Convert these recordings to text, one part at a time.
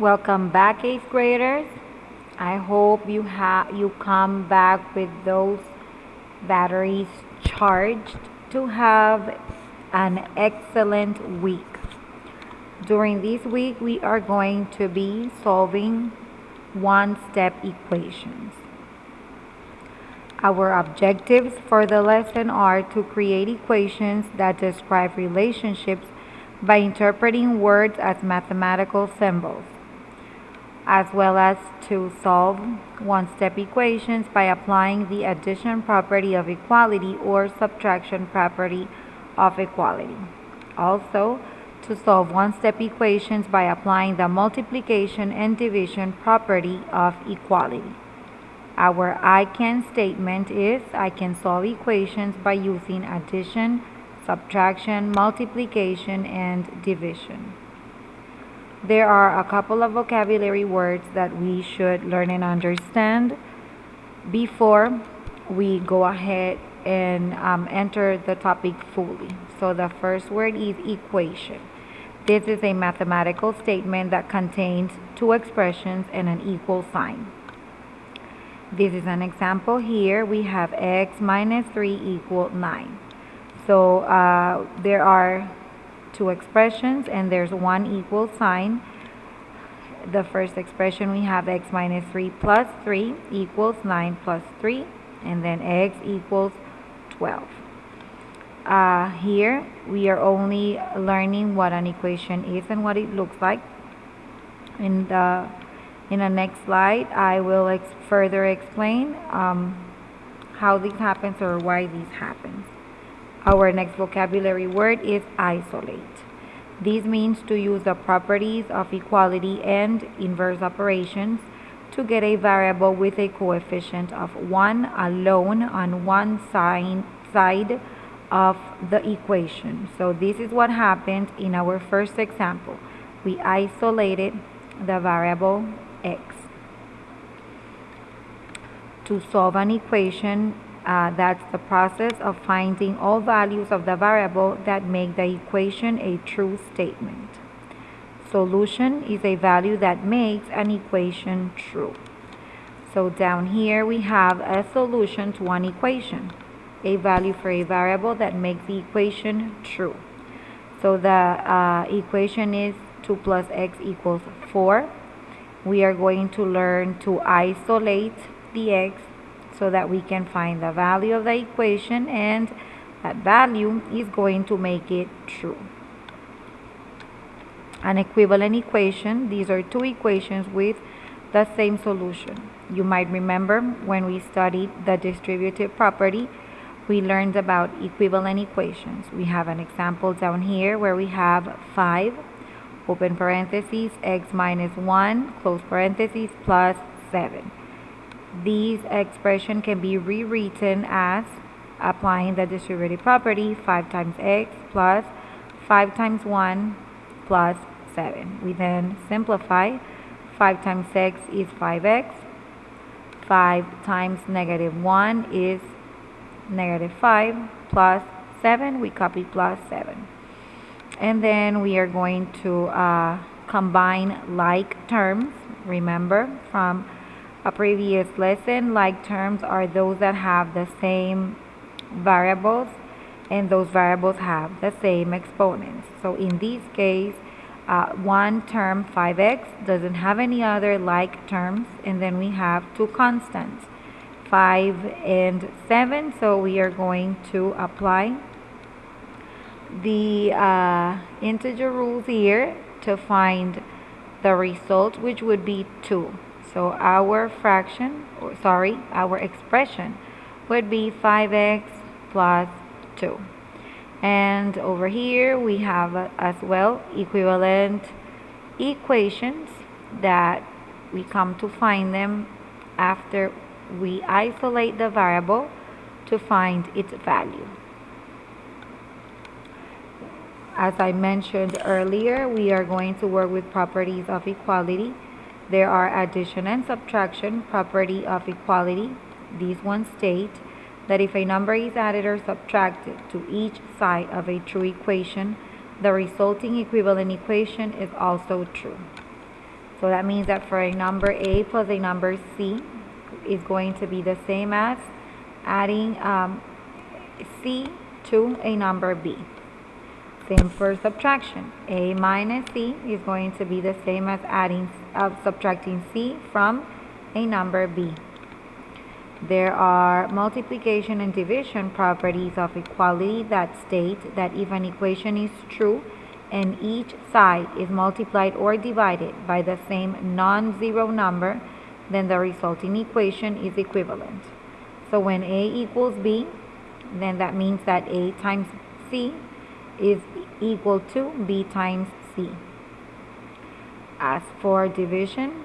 Welcome back, eighth graders. I hope you come back with those batteries charged to have an excellent week. During this week, we are going to be solving one-step equations. Our objectives for the lesson are to create equations that describe relationships by interpreting words as mathematical symbols, as well as to solve one-step equations by applying the addition property of equality or subtraction property of equality. Also, to solve one-step equations by applying the multiplication and division property of equality. Our I can statement is I can solve equations by using addition, subtraction, multiplication, and division. There are a couple of vocabulary words that we should learn and understand before we go ahead and enter the topic fully. So the first word is equation. This is a mathematical statement that contains two expressions and an equal sign. This is an example here. We have x minus 3 equal 9. So there are two expressions and there's one equal sign. The first expression we have x minus 3 plus 3 equals 9 plus 3, and then x equals 12. Here we are only learning what an equation is and what it looks like. In the next slide, I will further explain how this happens or why this happens. Our next vocabulary word is isolate. This means to use the properties of equality and inverse operations to get a variable with a coefficient of 1 alone on one side of the equation. So this is what happened in our first example. We isolated the variable x. To solve an equation, that's the process of finding all values of the variable that make the equation a true statement. Solution is a value that makes an equation true. So down here we have a solution to one equation, a value for a variable that makes the equation true. So the equation is 2 plus x equals 4. We are going to learn to isolate the x so that we can find the value of the equation, and that value is going to make it true. An equivalent equation, these are two equations with the same solution. You might remember when we studied the distributive property, we learned about equivalent equations. We have an example down here where we have 5, open parentheses, x minus 1, close parentheses, plus 7. These expression can be rewritten as applying the distributive property 5 times x plus 5 times 1 plus 7. We then simplify. 5 times x is 5x. 5 times negative 1 is negative 5 plus 7. We copy plus 7. And then we are going to combine like terms. Remember from a previous lesson, like terms are those that have the same variables and those variables have the same exponents. So in this case, one term 5x doesn't have any other like terms, and then we have two constants 5 and 7. So we are going to apply the integer rules here to find the result, which would be 2. So our expression would be 5x plus 2. And over here we have as well equivalent equations that we come to find them after we isolate the variable to find its value. As I mentioned earlier, we are going to work with properties of equality. There are addition and subtraction property of equality. These ones state that if a number is added or subtracted to each side of a true equation, the resulting equivalent equation is also true. So that means that for a number A plus a number C is going to be the same as adding C to a number B. Same for subtraction. A minus C is going to be the same as subtracting C from a number B. There are multiplication and division properties of equality that state that if an equation is true and each side is multiplied or divided by the same non-zero number, then the resulting equation is equivalent. So when A equals B, then that means that A times C is equal to B times C. As for division,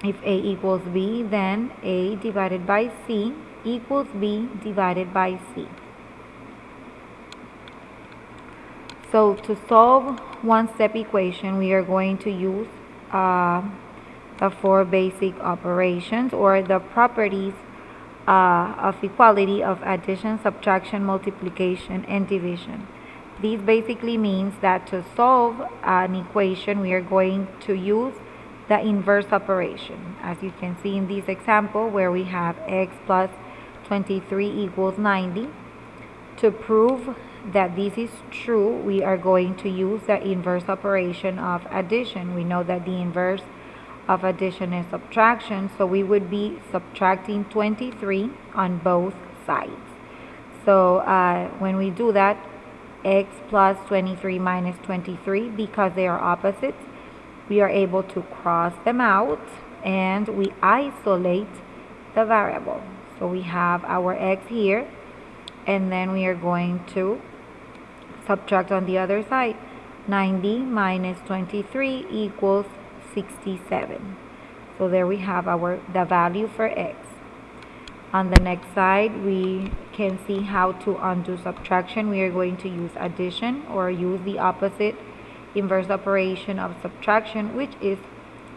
if A equals B, then A divided by C equals B divided by C. So to solve one-step equation, we are going to use the four basic operations or the properties of equality of addition, subtraction, multiplication, and division. These basically means that to solve an equation, we are going to use the inverse operation. As you can see in this example where we have x plus 23 equals 90. To prove that this is true, we are going to use the inverse operation of addition. We know that the inverse of addition is subtraction, so we would be subtracting 23 on both sides. So when we do that, x plus 23 minus 23, because they are opposites, we are able to cross them out and we isolate the variable. So we have our x here, and then we are going to subtract on the other side. 90 minus 23 equals 67. So there we have the value for x. On the next side, we can see how to undo subtraction. We are going to use addition or use the opposite inverse operation of subtraction, which is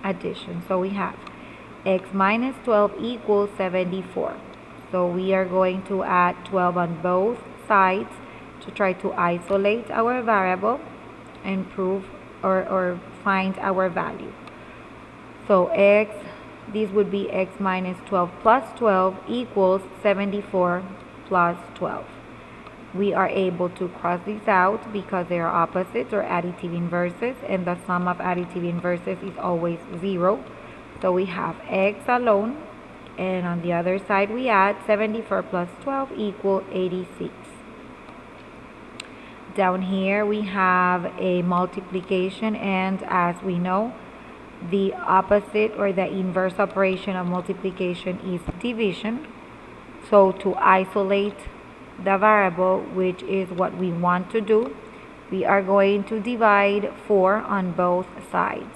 addition. So we have x minus 12 equals 74. So we are going to add 12 on both sides to try to isolate our variable and prove or find our value. So this would be x minus 12 plus 12 equals 74 plus 12. We are able to cross these out because they are opposites or additive inverses, and the sum of additive inverses is always 0. So we have x alone, and on the other side we add 74 plus 12 equals 86. Down here we have a multiplication, and as we know, the opposite or the inverse operation of multiplication is division. So to isolate the variable, which is what we want to do, we are going to divide 4 on both sides.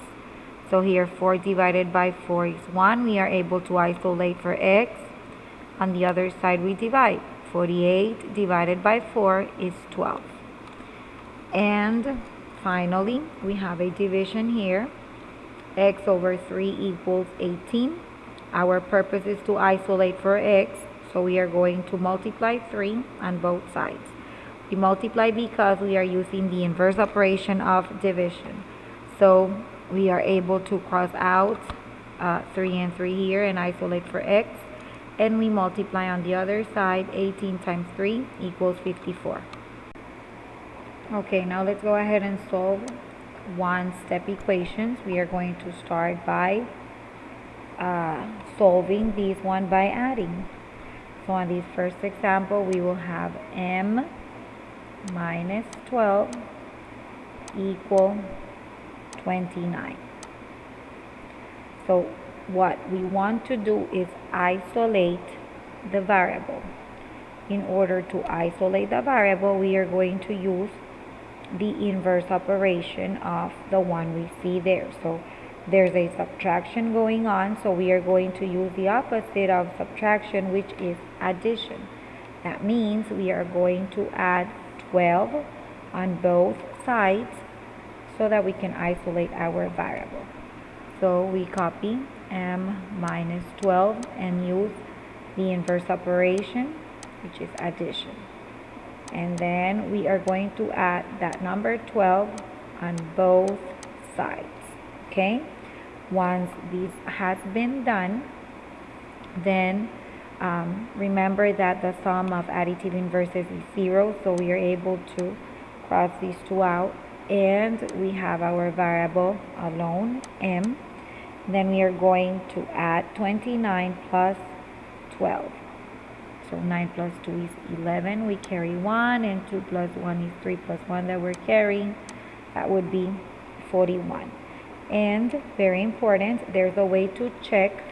So here 4 divided by 4 is 1. We are able to isolate for x. On the other side we divide. 48 divided by 4 is 12. And finally we have a division here. X over 3 equals 18. Our purpose is to isolate for x, so we are going to multiply 3 on both sides. We multiply because we are using the inverse operation of division. So we are able to cross out 3 and 3 here and isolate for x. And we multiply on the other side. 18 times 3 equals 54. Okay, now let's go ahead and solve one-step equations. We are going to start by solving this one by adding. So on this first example, we will have m minus 12 equal 29. So what we want to do is isolate the variable. In order to isolate the variable, we are going to use the inverse operation of the one we see there. So there's a subtraction going on, so we are going to use the opposite of subtraction, which is addition. That means we are going to add 12 on both sides so that we can isolate our variable. So we copy m minus 12 and use the inverse operation, which is addition. And then we are going to add that number 12 on both sides. Okay? Once this has been done, then remember that the sum of additive inverses is 0, so we are able to cross these two out, and we have our variable alone, m. Then we are going to add 29 plus 12. So 9 plus 2 is 11. We carry 1, and 2 plus 1 is 3 plus 1 that we're carrying. That would be 41. And very important, there's a way to check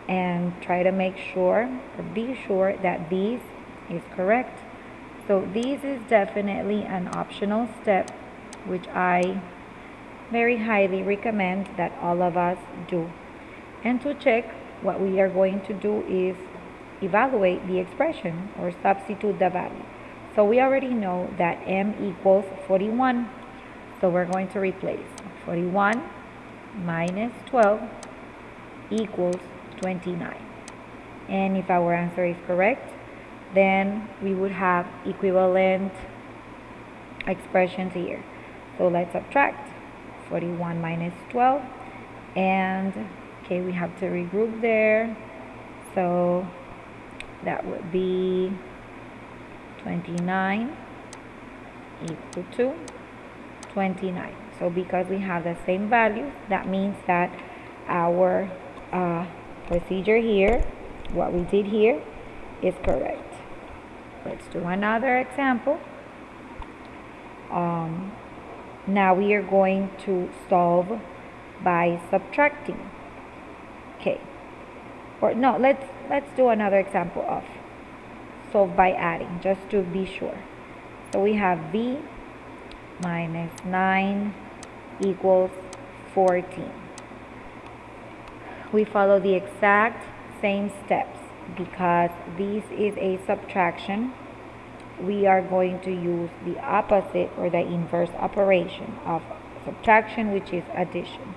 and try to make sure or be sure that this is correct. So this is definitely an optional step, which I very highly recommend that all of us do. And to check, what we are going to do is evaluate the expression or substitute the value. So we already know that m equals 41. So we're going to replace 41 minus 12 equals 29. And if our answer is correct, then we would have equivalent expressions here. So let's subtract 41 minus 12, and okay, we have to regroup there. So that would be 29 equal to 29. So because we have the same values, that means that our procedure here, what we did here, is correct. Let's do another example. Now we are going to solve by subtracting. Okay. Or no, let's do another example of solve by adding, just to be sure. So we have v minus 9 equals 14. We follow the exact same steps because this is a subtraction. We are going to use the opposite or the inverse operation of subtraction, which is addition.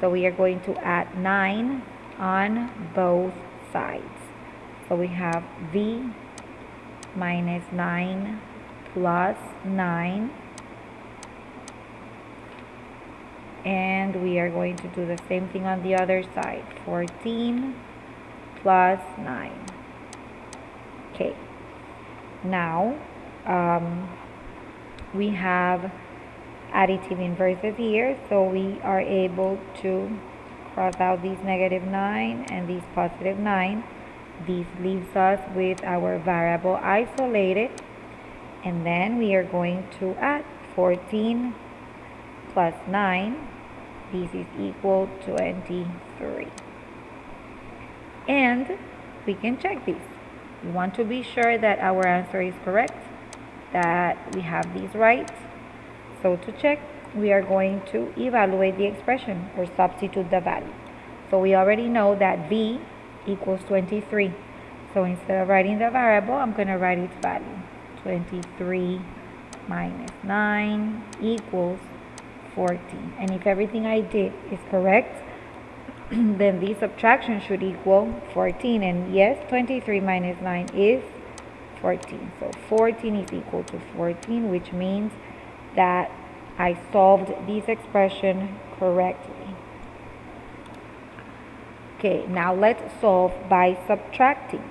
So we are going to add 9 on both sides. So we have v minus 9 plus 9, and we are going to do the same thing on the other side. 14 plus 9. Okay. Now we have additive inverses here, so we are able to cross out these negative 9 and these positive 9. This leaves us with our variable isolated, and then we are going to add 14 plus 9. This is equal to 23. And we can check this. We want to be sure that our answer is correct, that we have these right. So to check, we are going to evaluate the expression or substitute the value. So we already know that v equals 23. So instead of writing the variable, I'm going to write its value. 23 minus 9 equals 14. And if everything I did is correct, then the subtraction should equal 14. And yes, 23 minus 9 is 14. So 14 is equal to 14, which means that I solved this expression correctly. Okay, now let's solve by subtracting.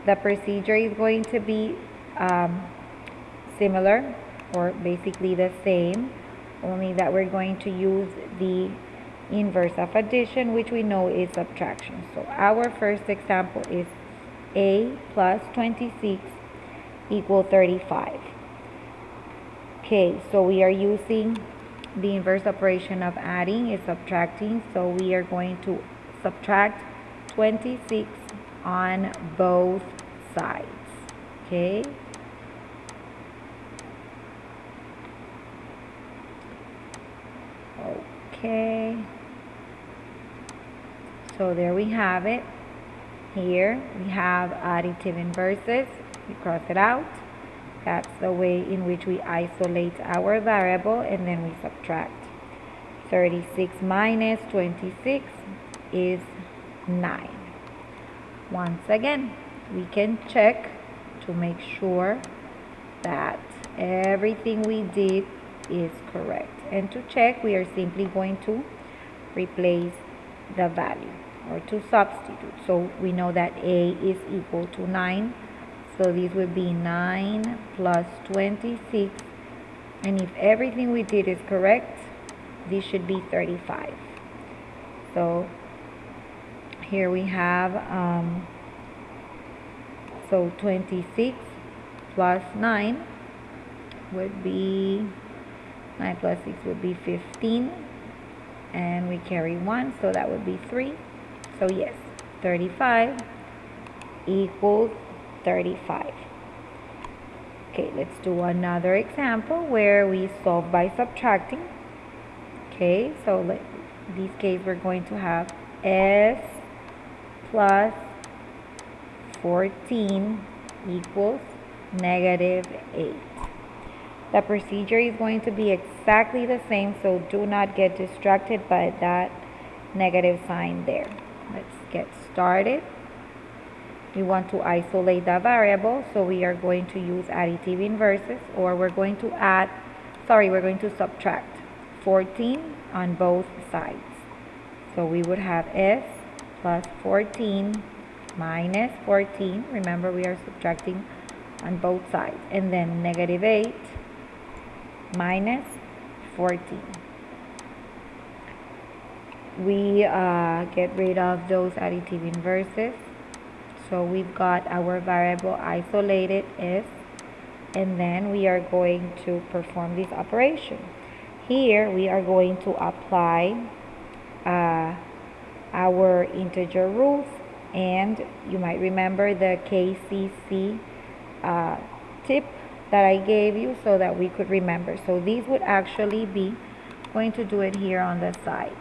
The procedure is going to be similar, or basically the same, only that we're going to use the inverse of addition, which we know is subtraction. So our first example is a plus 26 equal 35. Okay, so we are using the inverse operation of adding is subtracting, so we are going to subtract 26 on both sides. Okay. Okay. So there we have it. Here we have additive inverses. We cross it out. That's the way in which we isolate our variable, and then we subtract. 36 minus 26 is 9. Once again, we can check to make sure that everything we did is correct. And to check, we are simply going to replace the value or to substitute. So we know that A is equal to 9. So this would be 9 plus 26. And if everything we did is correct, this should be 35. So here we have, so 26 plus 9 would be, 9 plus 6 would be 15. And we carry 1, so that would be 3. So yes, 35 equals 35. Okay, let's do another example where we solve by subtracting. Okay, so in this case we're going to have s plus 14 equals negative 8. The procedure is going to be exactly the same, so do not get distracted by that negative sign there. Let's get started. We want to isolate the variable, so we are going to use additive inverses, or we're going to subtract 14 on both sides. So we would have s plus 14 minus 14. Remember, we are subtracting on both sides. And then negative 8 minus 14. We get rid of those additive inverses. So we've got our variable isolated s, and then we are going to perform this operation. Here we are going to apply our integer rules, and you might remember the KCC tip that I gave you so that we could remember. So these would actually be going to do it here on the side.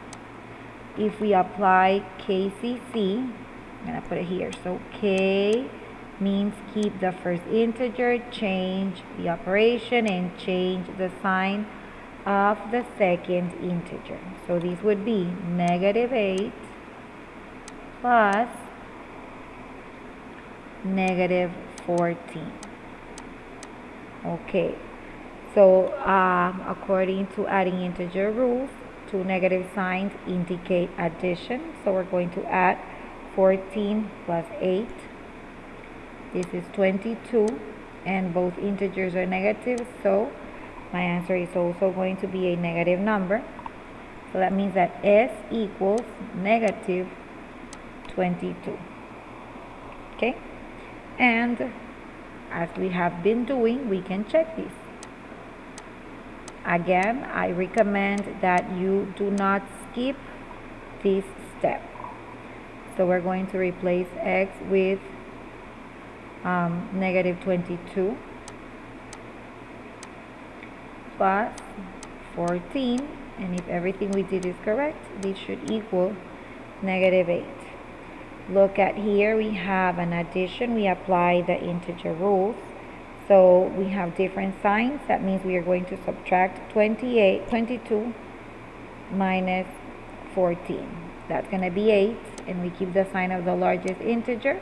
If we apply KCC, I'm going to put it here. So K means keep the first integer, change the operation, and change the sign of the second integer. So this would be negative 8 plus negative 14. Okay, so according to adding integer rules, two negative signs indicate addition. So we're going to add 14 plus 8. This is 22, and both integers are negative, so my answer is also going to be a negative number. So that means that s equals negative 22. Okay, and as we have been doing, we can check this. Again, I recommend that you do not skip this step. So we're going to replace x with negative 22 plus 14, and if everything we did is correct, this should equal negative 8. Look at here, we have an addition. We apply the integer rules. So we have different signs. That means we are going to subtract 22 minus 14. That's going to be 8, and we keep the sign of the largest integer.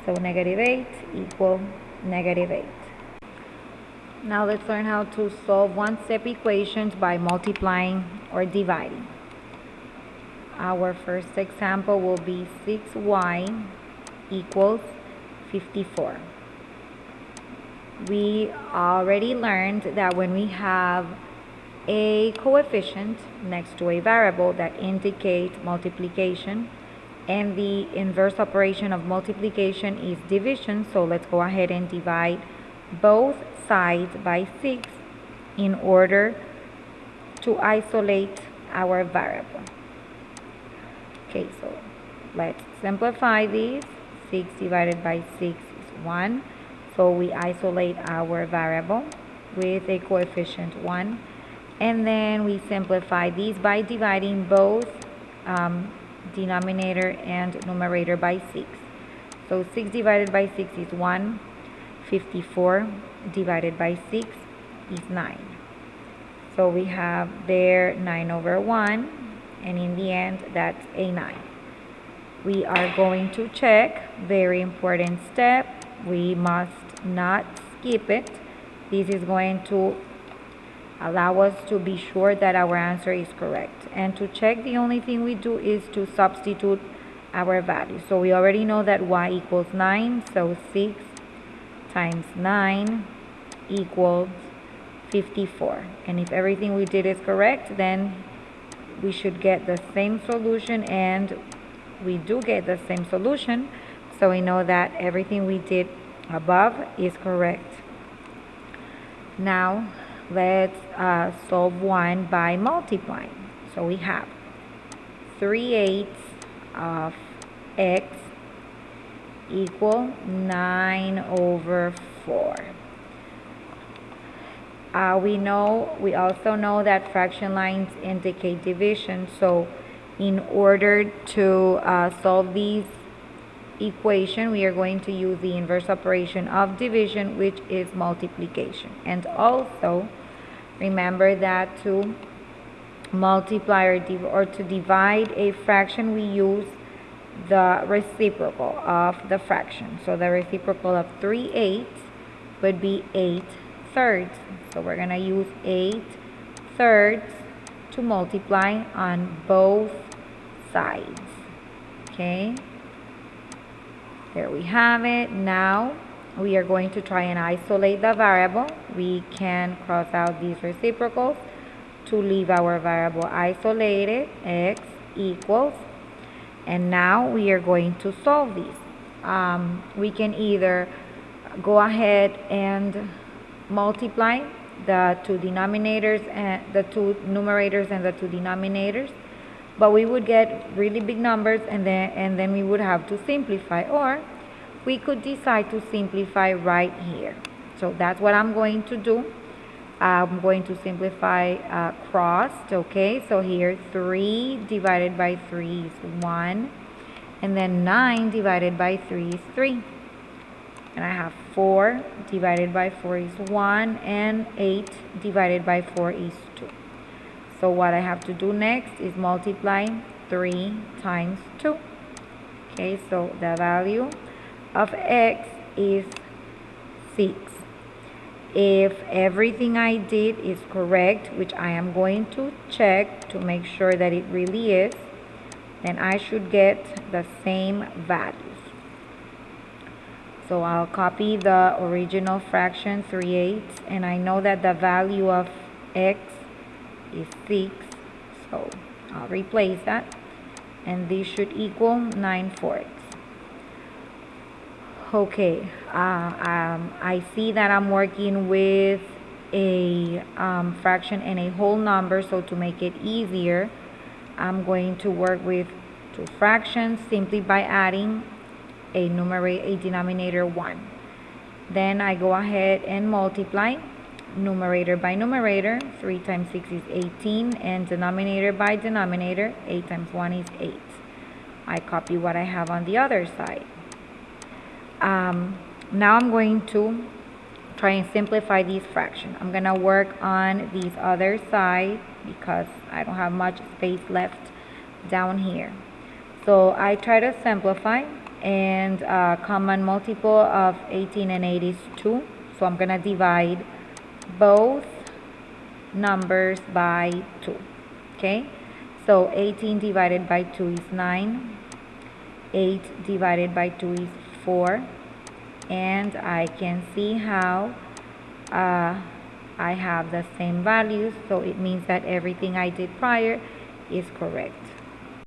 So negative 8 equal negative 8. Now let's learn how to solve one-step equations by multiplying or dividing. Our first example will be 6y equals 54. We already learned that when we have a coefficient next to a variable that indicates multiplication, and the inverse operation of multiplication is division, so let's go ahead and divide both sides by 6 in order to isolate our variable. Okay, so let's simplify this. 6 divided by 6 is 1. So we isolate our variable with a coefficient 1. And then we simplify these by dividing both denominator and numerator by 6. So 6 divided by 6 is 1. 54 divided by 6 is 9. So we have there 9 over 1. And in the end, that's a 9. We are going to check, very important step. We must not skip it. This is going to allow us to be sure that our answer is correct. And to check, the only thing we do is to substitute our value. So we already know that y equals 9, so 6 times 9 equals 54. And if everything we did is correct, then we should get the same solution, and we do get the same solution. So we know that everything we did above is correct. Now let's solve one by multiplying. So we have 3/8 of x equal 9/4. We also know that fraction lines indicate division, so in order to solve these equation, we are going to use the inverse operation of division, which is multiplication. And also remember that to multiply or to divide a fraction, we use the reciprocal of the fraction. So the reciprocal of 3/8 would be 8/3. So we're going to use 8/3 to multiply on both sides. Okay, there we have it. Now we are going to try and isolate the variable. We can cross out these reciprocals to leave our variable isolated, x equals, and now we are going to solve these. We can either go ahead and multiply the two denominators and the two numerators and the two denominators, but we would get really big numbers, and then we would have to simplify, or we could decide to simplify right here. So that's what I'm going to do. I'm going to simplify crossed. Okay, so here 3 divided by 3 is 1, and then 9 divided by 3 is 3. And I have 4 divided by 4 is 1, and 8 divided by 4 is 2. So what I have to do next is multiply 3 times 2. Okay, so the value of x is 6. If everything I did is correct, which I am going to check to make sure that it really is, then I should get the same values. So I'll copy the original fraction 3/8, and I know that the value of x is 6, so I'll replace that, and this should equal 9/4. Okay, I see that I'm working with a fraction and a whole number, so to make it easier, I'm going to work with two fractions simply by adding a denominator 1. Then I go ahead and multiply numerator by numerator. 3 times 6 is 18, and denominator by denominator, 8 times 1 is 8. I copy what I have on the other side. Now I'm going to try and simplify these fractions. I'm going to work on this other side because I don't have much space left down here. So I try to simplify, and common multiple of 18 and 8 is 2. So I'm going to divide both numbers by 2. Okay, so 18 divided by 2 is 9. 8 divided by 2 is 4. And I can see how I have the same values, so it means that everything I did prior is correct.